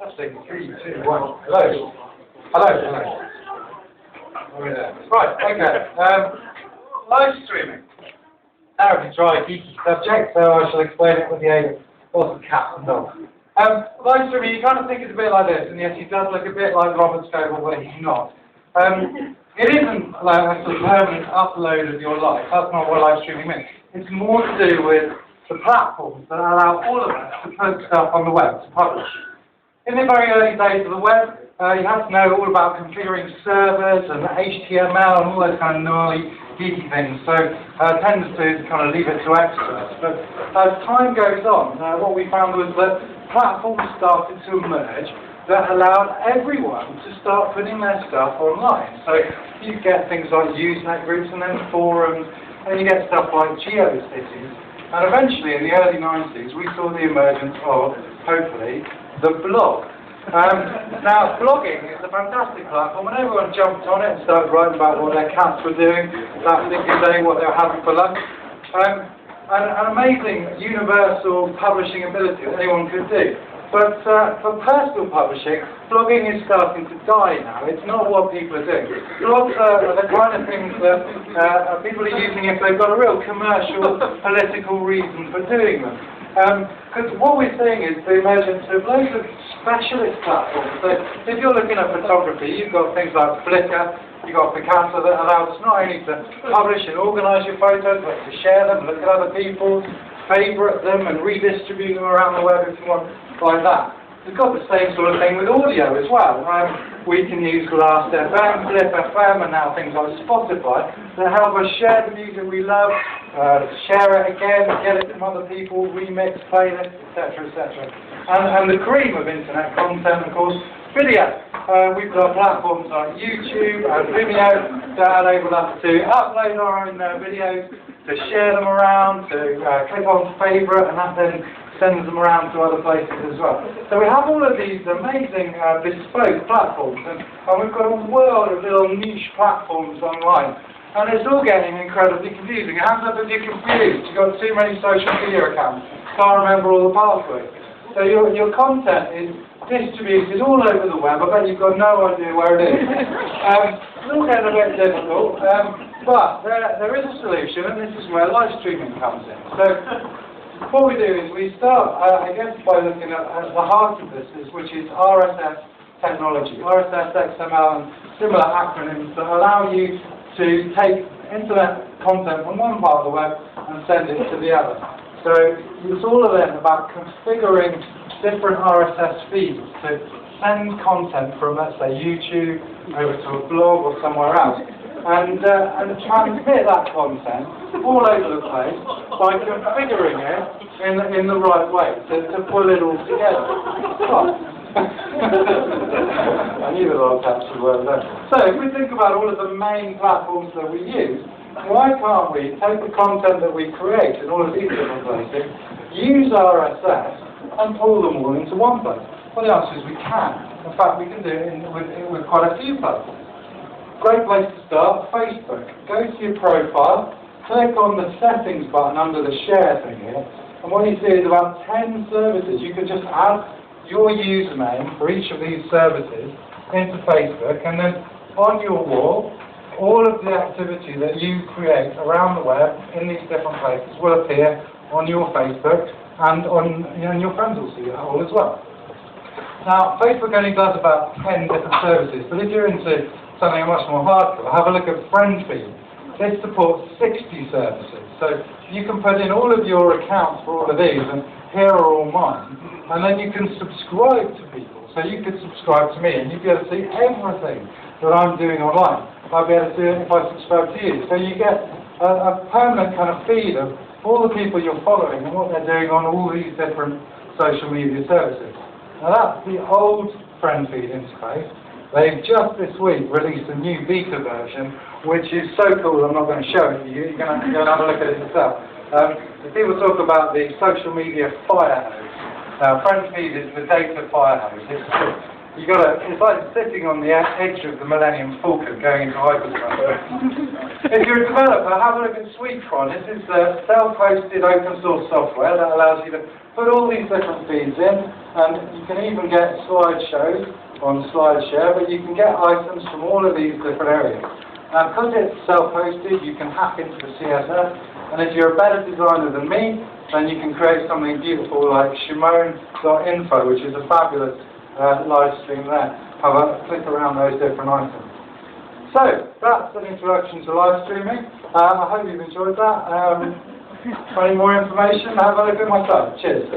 Testing, 3, 2, 1. Hello. Hello. Over there. Right, okay. Live streaming. Now we try a geeky subject, so I shall explain it with the aid of lots of cats and dogs. Live streaming, you kind of think it's a bit like this, and yes, he does look a bit like Robert Scoble, but he's not. It isn't like a sort of permanent upload of your life. That's not what live streaming means. It's more to do with the platforms that allow all of us to put stuff on the web, to publish. In the very early days of the web, you have to know all about configuring servers and HTML and all those kind of gnarly, geeky things. So I tend to kind of leave it to experts. But as time goes on, what we found was that platforms started to emerge that allowed everyone to start putting their stuff online. So you get things like Usenet groups and then forums, and you get stuff like GeoCities. And eventually, in the early 90s, we saw the emergence of, hopefully, the blog. Now, blogging is a fantastic platform, and everyone jumped on it and started writing about what their cats were doing that particular day, what they were having for lunch. An amazing universal publishing ability that anyone could do. But for personal publishing, blogging is starting to die now. It's not what people are doing. Blogs are the kind of things that people are using if they've got a real commercial, political reason for doing them. Because what we're seeing is the emergence of loads of specialist platforms. So if you're looking at photography, you've got things like Flickr, you've got Picasso that allows us not only to publish and organise your photos, but to share them, look at other people's, favourite them and redistribute them around the web if you want, like that. We've got the same sort of thing with audio as well. We can use Last.fm, Flip FM, and now things like Spotify that help us share the music we love, share it again, get it from other people, remix, playlists, etc., etc. And the cream of internet content, of course, video. We've got platforms like YouTube and Vimeo that enable us to upload our own videos, to share them around, to click on favourite, and that then sends them around to other places as well. So we have all of these amazing bespoke platforms, and we've got a world of little niche platforms online. And it's all getting incredibly confusing. Hands up if you're confused. You've got too many social media accounts. Can't remember all the passwords. So your content is distributed all over the web. I bet you've got no idea where it is. It's all getting a bit difficult. But there is a solution, and this is where live streaming comes in. So what we do is we start, I guess, by looking at the heart of this, which is RSS technology, RSS, XML, and similar acronyms that allow you to take internet content from one part of the web and send it to the other. So it's all of it about configuring different RSS feeds to send content from, let's say, YouTube over to a blog or somewhere else, and transmit that content all over the place by configuring it in the right way to pull it all together. I knew that I was actually well there. So if we think about all of the main platforms that we use, why can't we take the content that we create in all of these different places, use RSS, and pull them all into one place? Well, the answer is we can. In fact, we can do it with quite a few platforms. Great place to start, Facebook. Go to your profile, click on the settings button under the share thing here, and what you see is about 10 services. You can just add your username for each of these services into Facebook, and then on your wall, all of the activity that you create around the web in these different places will appear on your Facebook, and on your friends will see that all as well. Now, Facebook only does about 10 different services, but if you're into something much more hardcore, have a look at FriendFeed. This supports 60 services, so you can put in all of your accounts for all of these, and here are all mine, and then you can subscribe to people. So you could subscribe to me, and you'd be able to see everything that I'm doing online. I'll be able to do it if I subscribe to you. So you get a permanent kind of feed of all the people you're following and what they're doing on all these different social media services. Now that's the old FriendFeed interface. They've just this week released a new beta version, which is so cool I'm not going to show it to you. You're going to have to go and have a look at it yourself. People talk about the social media fire hose. FriendFeed is the data fire hose. it's like sitting on the edge of the Millennium Falcon going into hyperspace. If you're a developer, have a look at SweetCron. This is self-hosted open source software that allows you to put all these different feeds in, and you can even get slideshows on SlideShare, but you can get items from all of these different areas. And because it's self-hosted, you can hack into the CSS, and if you're a better designer than me, then you can create something beautiful like Shimon.info, which is a fabulous live stream there. Have a click around those different items. So, that's an introduction to live streaming. I hope you've enjoyed that. For any more information, have a look at my site. Cheers.